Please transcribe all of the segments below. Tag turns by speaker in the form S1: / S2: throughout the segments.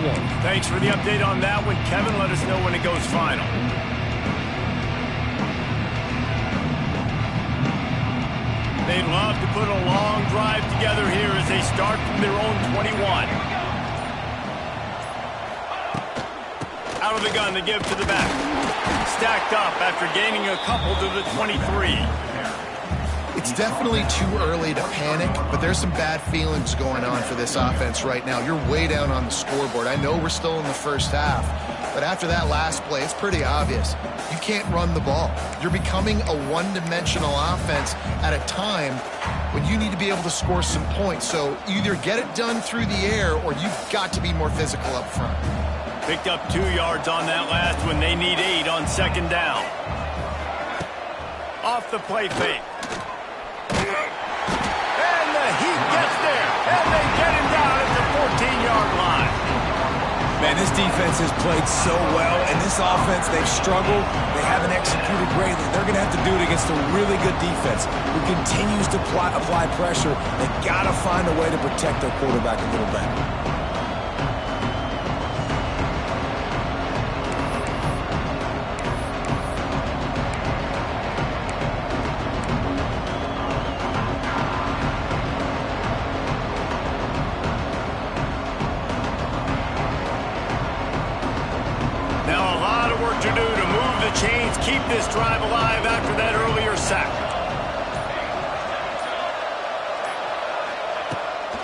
S1: one.
S2: Thanks for the update on that one, Kevin. Let us know when it goes final. They'd love to put a long drive together here as they start from their own 21. Out of the gun to give to the back. Stacked up after gaining a couple to the 23.
S3: It's definitely too early to panic, but there's some bad feelings going on for this offense right now. You're way down on the scoreboard. I know we're still in the first half, but after that last play, it's pretty obvious. You can't run the ball. You're becoming a one-dimensional offense at a time when you need to be able to score some points. So either get it done through the air or you've got to be more physical up front.
S2: Picked up 2 yards on that last one. They need 8 on second down. Off the play fake. And the heat gets there. And they get him down at the 14-yard line.
S4: Man, this defense has played so well, and this offense, they've struggled. They haven't executed greatly. They're going to have to do it against a really good defense who continues to apply pressure. They've got to find a way to protect their quarterback a little better.
S2: Keep this drive alive after that earlier sack.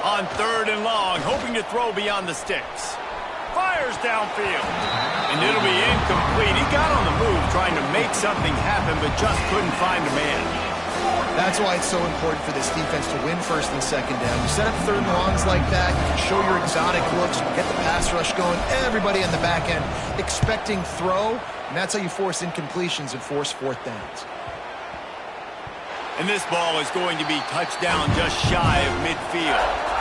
S2: On 3rd and long, hoping to throw beyond the sticks. Fires downfield. And it'll be incomplete. He got on the move trying to make something happen, but just couldn't find a man.
S3: That's why it's so important for this defense to win 1st and 2nd down. You set up 3rd and longs like that, you can show your exotic looks, you can get the pass rush going, everybody on the back end expecting throw, and that's how you force incompletions and force 4th downs.
S2: And this ball is going to be touchdown just shy of midfield.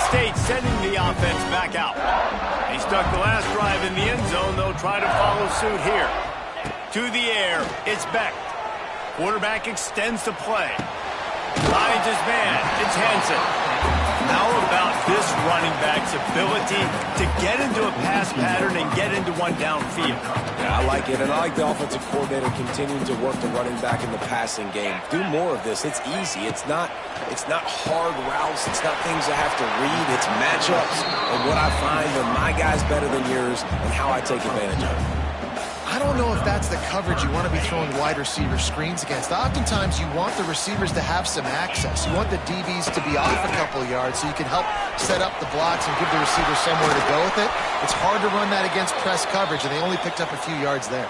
S2: State sending the offense back out. They stuck the last drive in the end zone. They'll try to follow suit here. To the air, it's Beck. Quarterback extends the play. Finds his man. It's Hansen. How about this running back's ability to get into a pass pattern and get into one downfield?
S4: Yeah, I like it, and I like the offensive coordinator continuing to work the running back in the passing game. Do more of this. It's easy. It's not hard routes. It's not things I have to read. It's matchups and what I find when my guy's better than yours and how I take advantage of it.
S3: I don't know if that's the coverage you want to be throwing wide receiver screens against. Oftentimes, you want the receivers to have some access. You want the DBs to be off a couple of yards so you can help set up the blocks and give the receiver somewhere to go with it. It's hard to run that against press coverage, and they only picked up a few yards there.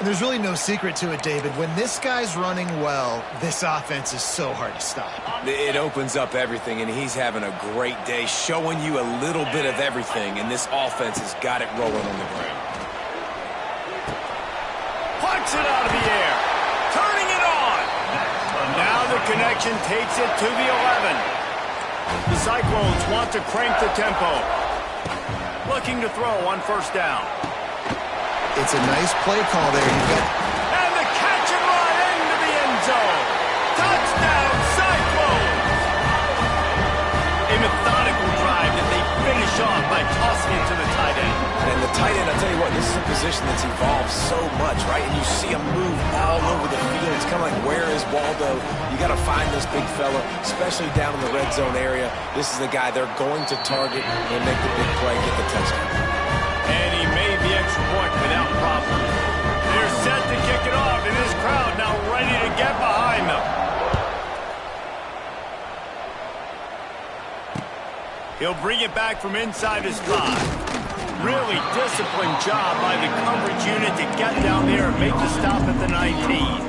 S3: And there's really no secret to it, David. When this guy's running well, this offense is so hard to stop.
S4: It opens up everything, and he's having a great day, showing you a little bit of everything, and this offense has got it rolling on the ground.
S2: Plucks it out of the air. Turning it on. Now the connection takes it to the 11. The Cyclones want to crank the tempo. Looking to throw on 1st down.
S3: It's a nice play call there. You've got...
S2: And the catch and run into the end zone. Touchdown, Cyclones. A methodical drive that they finish off by tossing it to the tight end.
S4: And the tight end, I'll tell you what, this is a position that's evolved so much, right? And you see him move all over the field. It's kind of like, where is Waldo? You got to find this big fella, especially down in the red zone area. This is the guy they're going to target and make the big play, get the touchdown.
S2: And he made the extra point without problem. They're set to kick it off, and this crowd now ready to get behind them. He'll bring it back from inside his 5. Really disciplined job by the coverage unit to get down there and make the stop at the 19.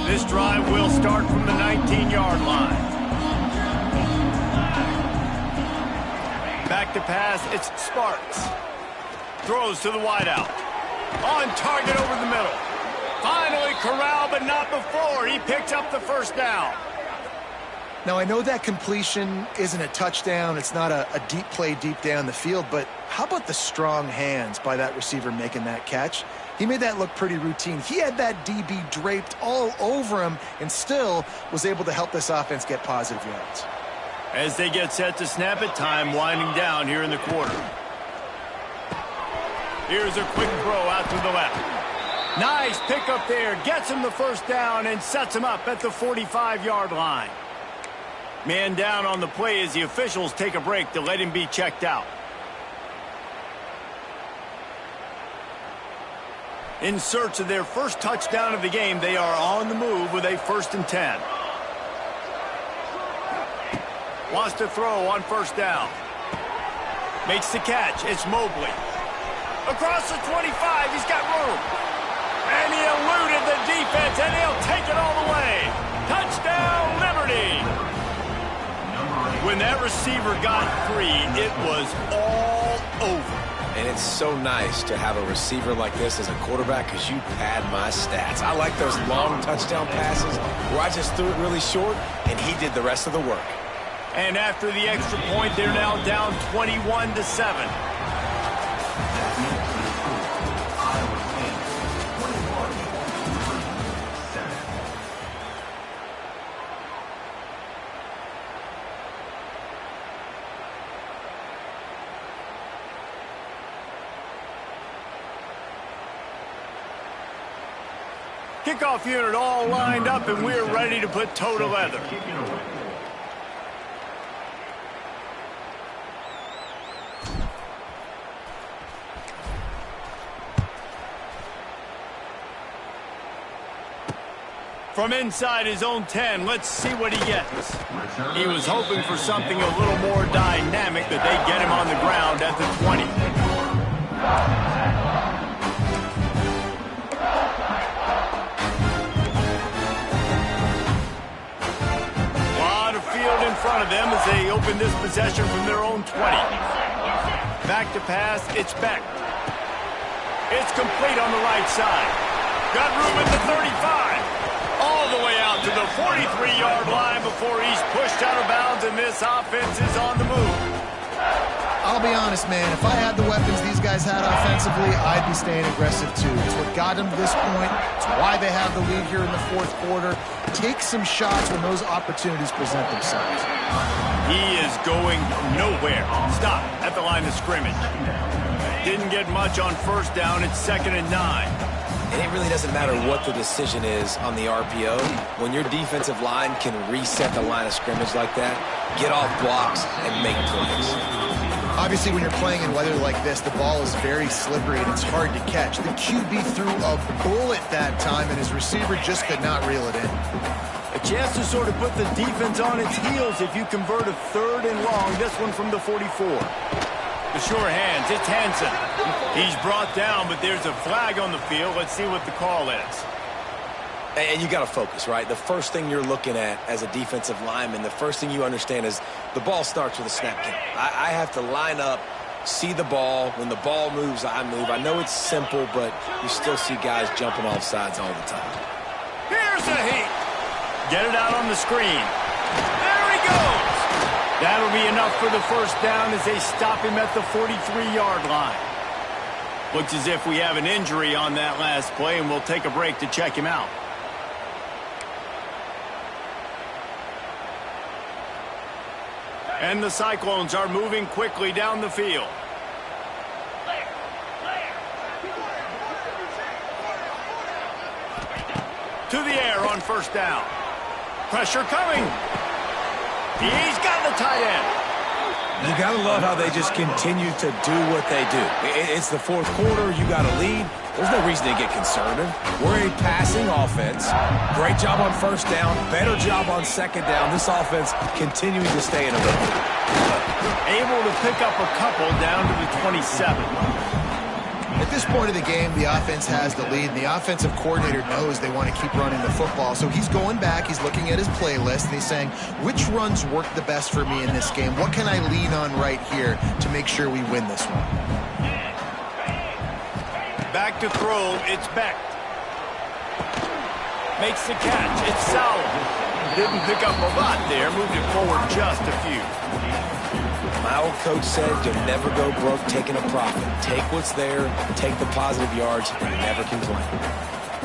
S2: This drive will start from the 19-yard line. to pass, it's Sparks. Throws to the wideout. On target over the middle. Finally corralled, but not before. He picks up the first down.
S3: Now, I know that completion isn't a touchdown. It's not a deep play deep down the field, but how about the strong hands by that receiver making that catch? He made that look pretty routine. He had that DB draped all over him and still was able to help this offense get positive yards.
S2: As they get set to snap it, time winding down here in the quarter. Here's a quick throw out to the left. Nice pickup there. Gets him the first down and sets him up at the 45-yard line. Man down on the play as the officials take a break to let him be checked out. In search of their first touchdown of the game, they are on the move with a 1st and 10. Wants to throw on first down. Makes the catch. It's Mobley. Across the 25, he's got room. And he eluded the defense, and he'll take it all the way. Touchdown, Liberty. When that receiver got free, it was all over.
S4: And it's so nice to have a receiver like this as a quarterback because you pad my stats. I like those long touchdown passes where I just threw it really short, and he did the rest of the work.
S2: And after the extra point, they're now down 21-7. Kickoff unit all lined up, and we're ready to put toe to leather. From inside his own 10, let's see what he gets. He was hoping for something a little more dynamic, but they get him on the ground at the 20. In front of them as they open this possession from their own 20. Back to pass, it's Beck. It's complete on the right side. Got room at the 35. All the way out to the 43-yard line before he's pushed out of bounds, and this offense is on the move.
S3: I'll be honest, man. If I had the weapons these guys had offensively, I'd be staying aggressive too. It's what got them to this point. It's why they have the lead here in the 4th quarter. Take some shots when those opportunities present themselves.
S2: He is going nowhere. Stop at the line of scrimmage. Didn't get much on first down. It's 2nd and 9.
S4: And it really doesn't matter what the decision is on the RPO. When your defensive line can reset the line of scrimmage like that, get off blocks and make plays.
S3: Obviously, when you're playing in weather like this, the ball is very slippery and it's hard to catch. The QB threw a bullet that time, and his receiver just could not reel it in.
S2: A chance to sort of put the defense on its heels if you convert a 3rd and long. This one from the 44. The sure hands, it's Hansen. He's brought down, but there's a flag on the field. Let's see what the call is.
S4: And you got to focus, right? The first thing you're looking at as a defensive lineman, the first thing you understand is the ball starts with a snap count. I have to line up, see the ball. When the ball moves, I move. I know it's simple, but you still see guys jumping off sides all the time.
S2: Here's a heat. Get it out on the screen. There he goes. That'll be enough for the first down as they stop him at the 43-yard line. Looks as if we have an injury on that last play, and we'll take a break to check him out. And the Cyclones are moving quickly down the field. To the air on first down. Pressure coming. He's got the tight end.
S4: You got to love how they just continue to do what they do. It's the 4th quarter. You got a lead. There's no reason to get conservative. We're a passing offense. Great job on first down. Better job on second down. This offense continuing to stay in a rhythm.
S2: Able to pick up a couple down to the 27.
S3: At this point of the game, the offense has the lead, and the offensive coordinator knows they want to keep running the football. So he's going back, he's looking at his playlist, and he's saying, which runs work the best for me in this game? What can I lean on right here to make sure we win this one?
S2: Back to throw, it's Beck. Makes the catch, it's Sauer. Didn't pick up a lot there, moved it forward just a few.
S4: My old coach said you'll never go broke taking a profit. Take what's there, take the positive yards, and never complain.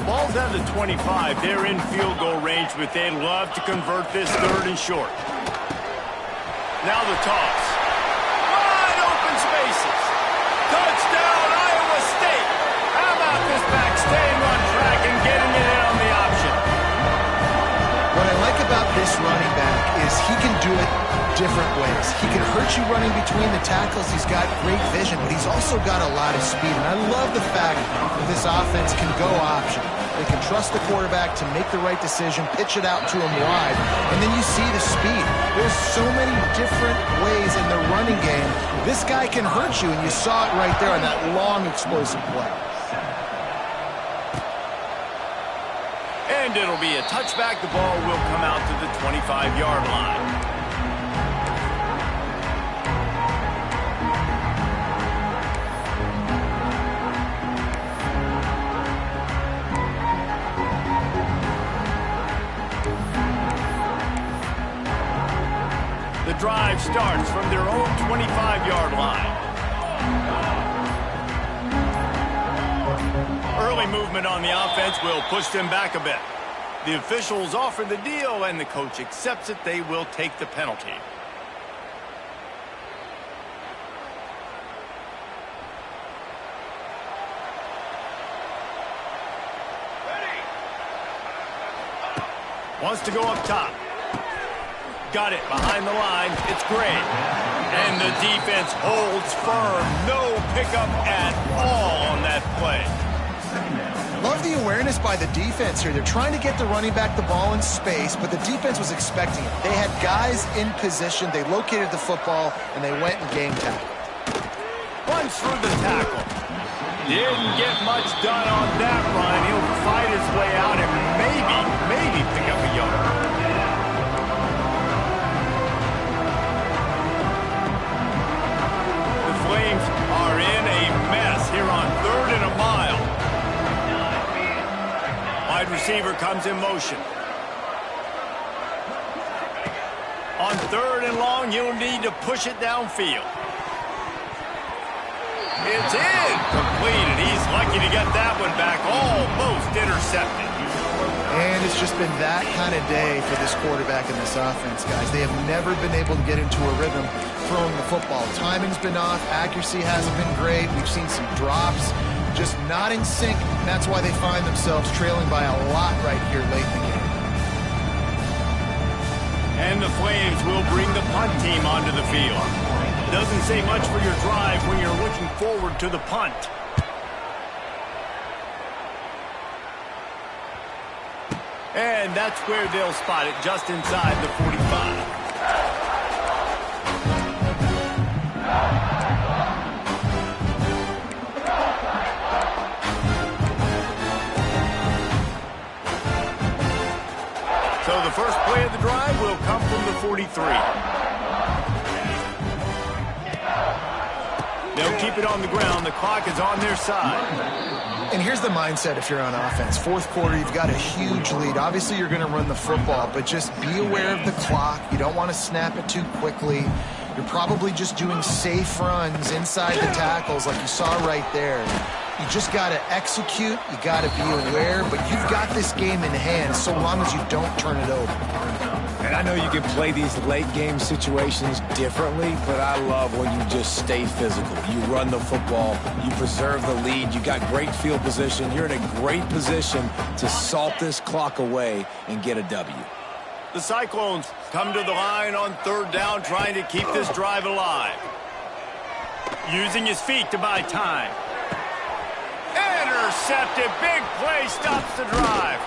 S2: Ball's at the 25. They're in field goal range, but they'd love to convert this 3rd and short. Now the toss. Wide open spaces. Touchdown, Iowa State. How about this back staying on track and getting it in on the option?
S3: What I like about this running back is he can do it different ways. He can hurt you running between the tackles. He's got great vision, but he's also got a lot of speed. And I love the fact that this offense can go option. They can trust the quarterback to make the right decision, pitch it out to him wide, and then you see the speed. There's so many different ways in the running game. This guy can hurt you, and you saw it right there on that long, explosive play.
S2: And it'll be a touchback. The ball will come out to the 25-yard line. The drive starts from their own 25-yard line. Early movement on the offense will push them back a bit. The officials offer the deal, and the coach accepts it. They will take the penalty. Wants to go up top. Got it behind the line. It's Gray. And the defense holds firm. No pickup at all on that play.
S3: Love the awareness by the defense here. They're trying to get the running back the ball in space, but the defense was expecting it. They had guys in position. They located the football, and they went and game tackled.
S2: Runs through the tackle. Didn't get much done on that run. He'll fight his way out and maybe pick up a yard. The Flames are in a mess here on 3rd and a mile. Wide receiver comes in motion. On 3rd and long, you'll need to push it downfield. It's in. Completed. He's lucky to get that one back. Almost intercepted.
S3: And it's just been that kind of day for this quarterback and this offense, guys. They have never been able to get into a rhythm throwing the football. Timing's been off. Accuracy hasn't been great. We've seen some drops. Just not in sync. And that's why they find themselves trailing by a lot right here late in the game.
S2: And the Flames will bring the punt team onto the field. Doesn't say much for your drive when you're looking forward to the punt. And that's where they'll spot it, just inside the 45. So the first play of the drive will come from the 43. They'll keep it on the ground. The clock is on their side.
S3: And here's the mindset if you're on offense. 4th quarter, you've got a huge lead. Obviously, you're going to run the football, but just be aware of the clock. You don't want to snap it too quickly. You're probably just doing safe runs inside the tackles like you saw right there. You just got to execute. You got to be aware, but you've got this game in hand so long as you don't turn it over.
S4: And I know you can play these late-game situations differently, but I love when you just stay physical. You run the football. You preserve the lead. You got great field position. You're in a great position to salt this clock away and get a W.
S2: The Cyclones come to the line on 3rd down, trying to keep this drive alive. Using his feet to buy time. Intercepted. Big play stops the drive.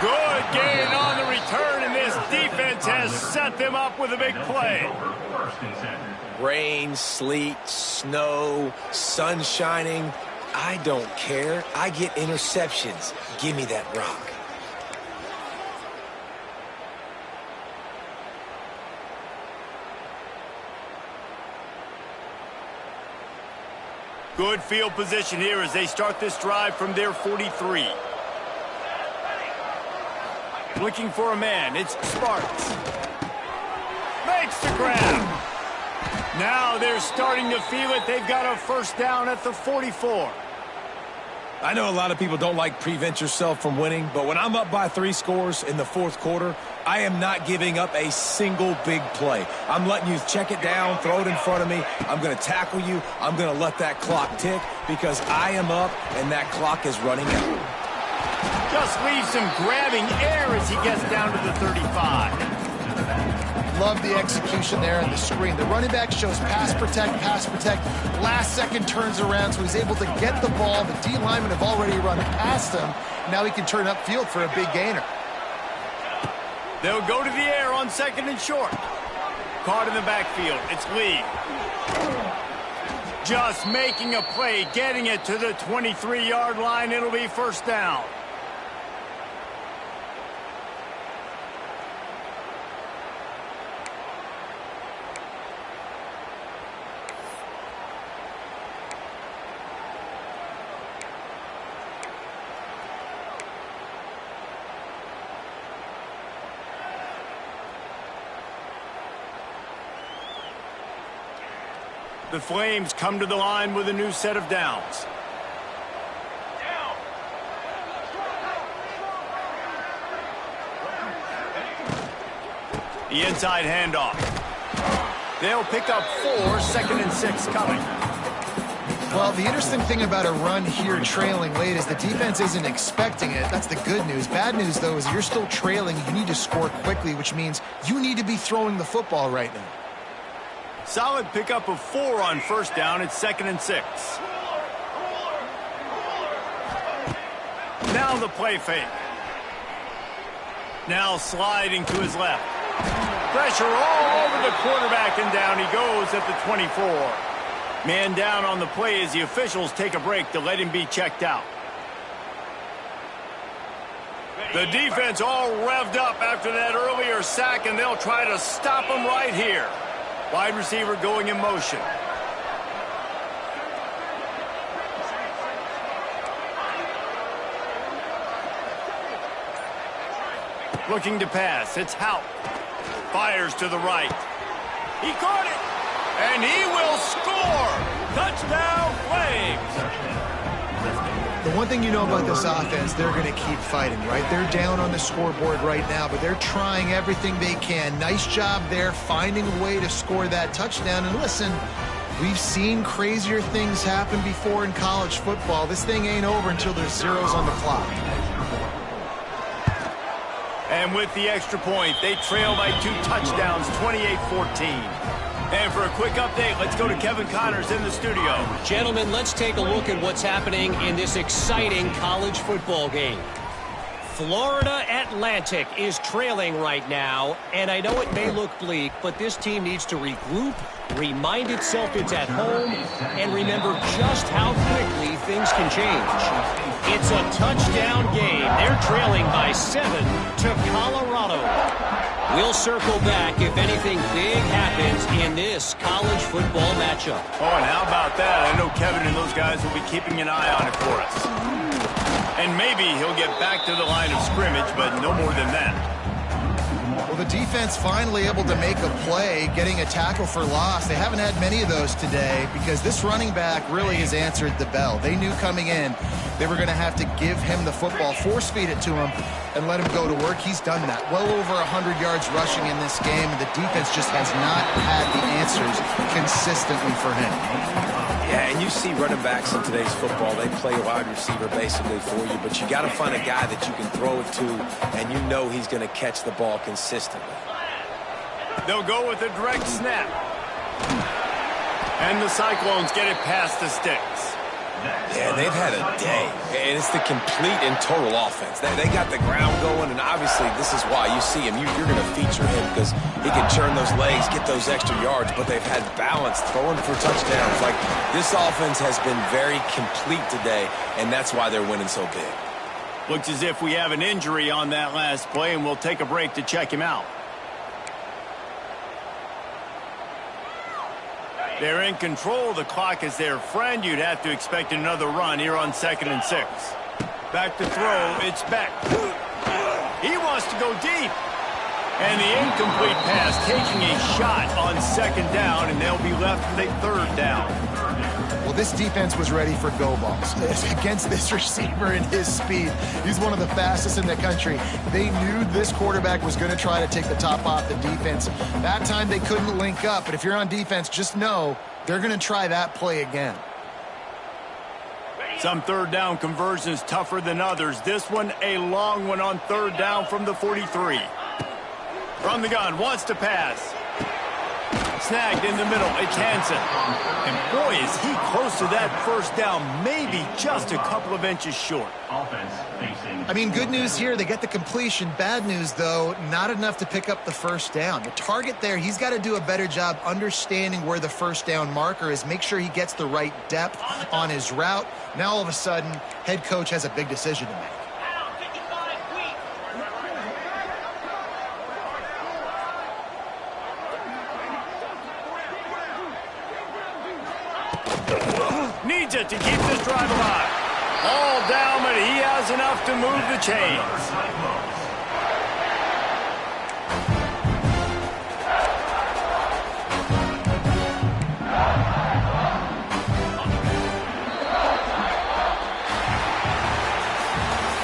S2: Good gain on the return, and this defense has set them up with a big play.
S4: Rain, sleet, snow, sun shining. I don't care. I get interceptions. Give me that rock.
S2: Good field position here as they start this drive from their 43. Looking for a man. It's Sparks. Makes the grab. Now they're starting to feel it. They've got a first down at the 44.
S4: I know a lot of people don't like prevent yourself from winning, but when I'm up by 3 scores in the fourth quarter, I am not giving up a single big play. I'm letting you check it down, throw it in front of me. I'm going to tackle you. I'm going to let that clock tick because I am up and that clock is running out.
S2: Just leaves him grabbing air as he gets down to the 35.
S3: Love the execution there on the screen. The running back shows pass protect. Last second turns around, so he's able to get the ball. The D linemen have already run past him. Now he can turn upfield for a big gainer.
S2: They'll go to the air on second and short. Caught in the backfield. It's Lee. Just making a play, getting it to the 23-yard line. It'll be first down. The Flames come to the line with a new set of downs. The inside handoff. They'll pick up 4, second and 6 coming.
S3: Well, the interesting thing about a run here trailing late is the defense isn't expecting it. That's the good news. Bad news, though, is you're still trailing. You need to score quickly, which means you need to be throwing the football right now.
S2: Solid pickup of 4 on first down. It's second and 6. Now the play fake. Now sliding to his left. Pressure all over the quarterback, and down he goes at the 24. Man down on the play as the officials take a break to let him be checked out. The defense all revved up after that earlier sack, and they'll try to stop him right here. Wide receiver going in motion. Looking to pass. It's Houck. Fires to the right. He caught it. And he will score. Touchdown, Flames.
S3: The one thing you know about this offense, they're going to keep fighting, right? They're down on the scoreboard right now, but they're trying everything they can. Nice job there, finding a way to score that touchdown. And listen, we've seen crazier things happen before in college football. This thing ain't over until there's zeros on the clock.
S2: And with the extra point, they trail by 2 touchdowns, 28-14. And for a quick update, let's go to Kevin Connors in the studio.
S1: Gentlemen, let's take a look at what's happening in this exciting college football game. Florida Atlantic is trailing right now, and I know it may look bleak, but this team needs to regroup, remind itself it's at home, and remember just how quickly things can change. It's a touchdown game. They're trailing by 7 to Colorado. We'll circle back if anything big happens in this college football matchup.
S2: Oh, and how about that? I know Kevin and those guys will be keeping an eye on it for us. And maybe he'll get back to the line of scrimmage, but no more than that.
S3: Well, the defense finally able to make a play, getting a tackle for loss. They haven't had many of those today because this running back really has answered the bell. They knew coming in they were going to have to give him the football, force feed it to him, and let him go to work. He's done that. Well over 100 yards rushing in this game, and the defense just has not had the answers consistently for him.
S4: Yeah, and you see running backs in today's football, they play wide receiver basically for you, but you got to find a guy that you can throw it to, and you know he's going to catch the ball consistently.
S2: They'll go with a direct snap. And the Cyclones get it past the sticks.
S4: Yeah, they've had a day, and it's the complete and total offense. They got the ground going, and obviously this is why you see him. You're going to feature him because he can churn those legs, get those extra yards, but they've had balance, throwing for touchdowns. Like, this offense has been very complete today, and that's why they're winning so big.
S2: Looks as if we have an injury on that last play, and we'll take a break to check him out. They're in control. The clock is their friend. You'd have to expect another run here on 2nd and 6. Back to throw. It's Beck. He wants to go deep. And the incomplete pass taking a shot on 2nd down, and they'll be left with a 3rd down.
S3: Well, this defense was ready for go balls against this receiver and his speed. He's one of the fastest in the country. They knew this quarterback was going to try to take the top off the defense. That time they couldn't link up, but if you're on defense, just know they're going to try that play again.
S2: Some 3rd down conversions tougher than others. This one, a long one on 3rd down from the 43. From the gun, wants to pass. Snagged in the middle, it's Hansen. And boy, is he close to that 1st down, maybe just a couple of inches short.
S3: I mean, good news here, they get the completion. Bad news, though, not enough to pick up the 1st down. The target there, he's got to do a better job understanding where the 1st down marker is, make sure he gets the right depth on his route. Now, all of a sudden, head coach has a big decision to make.
S2: Needs it to keep this drive alive. All down, but he has enough to move the chains.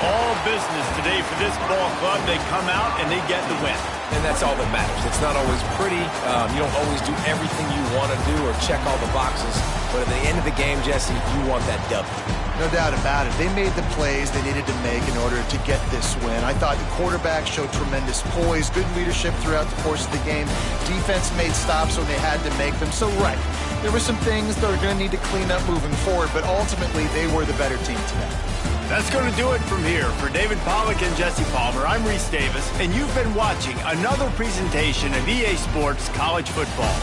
S2: All business today for this ball club. They come out and they get the win.
S4: And that's all that matters. It's not always pretty. You don't always do everything you want to do or check all the boxes. But at the end of the game, Jesse, you want that W.
S3: No doubt about it. They made the plays they needed to make in order to get this win. I thought the quarterback showed tremendous poise, good leadership throughout the course of the game. Defense made stops when they had to make them. So, right, there were some things that are going to need to clean up moving forward, but ultimately they were the better team today.
S2: That's going to do it from here. For David Pollack and Jesse Palmer, I'm Reese Davis, and you've been watching another presentation of EA Sports College Football.